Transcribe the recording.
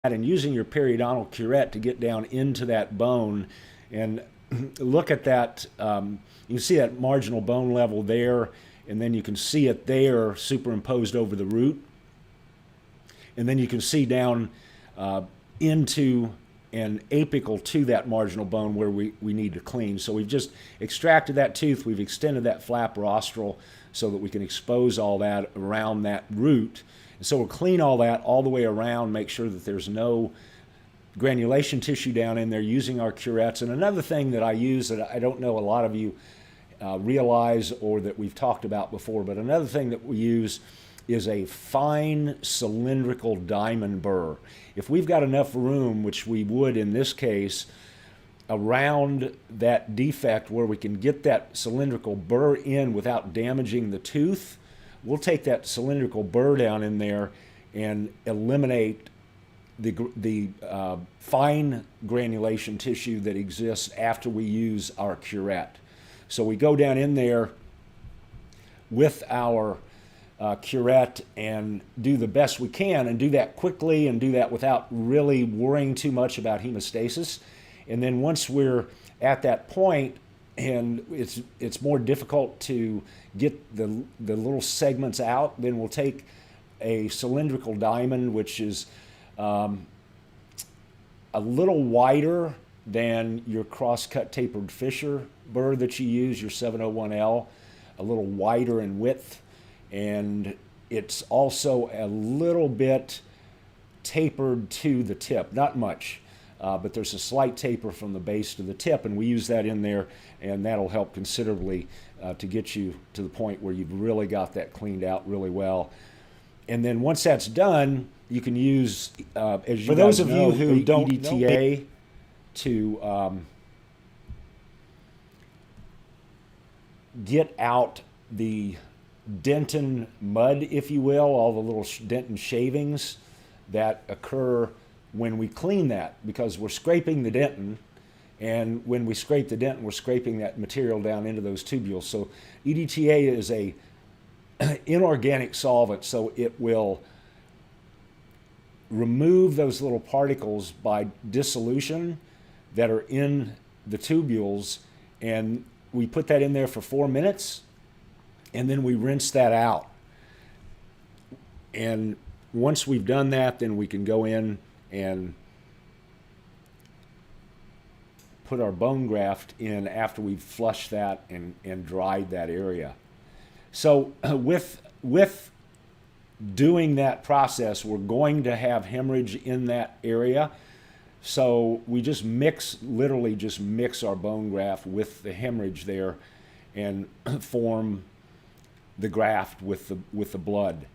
and using your periodontal curette to get down into that bone and look at that. You can see that marginal bone level there, and then you can see it there superimposed over the root. And then you can see down into and apical to that marginal bone where we need to clean. So we've just extracted that tooth, we've extended that flap rostral so that we can expose all that around that root. And so we'll clean all that all the way around, make sure that there's no granulation tissue down in there using our curettes. And another thing that I use that I don't know a lot of you realize or that we've talked about before, but another thing that we use is a fine cylindrical diamond burr. If we've got enough room, which we would in this case, around that defect where we can get that cylindrical burr in without damaging the tooth, we'll take that cylindrical burr down in there and eliminate the fine granulation tissue that exists after we use our curette. So we go down in there with our curette and do the best we can, and do that quickly and do that without really worrying too much about hemostasis. And then once we're at that point and it's more difficult to get the little segments out, then we'll take a cylindrical diamond, which is a little wider than your cross-cut tapered Fisher burr that you use, your 701L, a little wider in width, and it's also a little bit tapered to the tip, not much, but there's a slight taper from the base to the tip, and we use that in there, and that'll help considerably to get you to the point where you've really got that cleaned out really well. And then once that's done, you can use, as you for those guys of know, you who don't EDTA to get out the dentin mud, if you will, all the little dentin shavings that occur when we clean that, because we're scraping the dentin, and when we scrape the dentin, we're scraping that material down into those tubules. So EDTA is a inorganic solvent, so it will remove those little particles by dissolution that are in the tubules, and we put that in there for 4 minutes, and then we rinse that out. And once we've done that, then we can go in and put our bone graft in after we've flushed that and dried that area. So with doing that process, we're going to have hemorrhage in that area. So we just literally just mix our bone graft with the hemorrhage there and form the graft with the blood.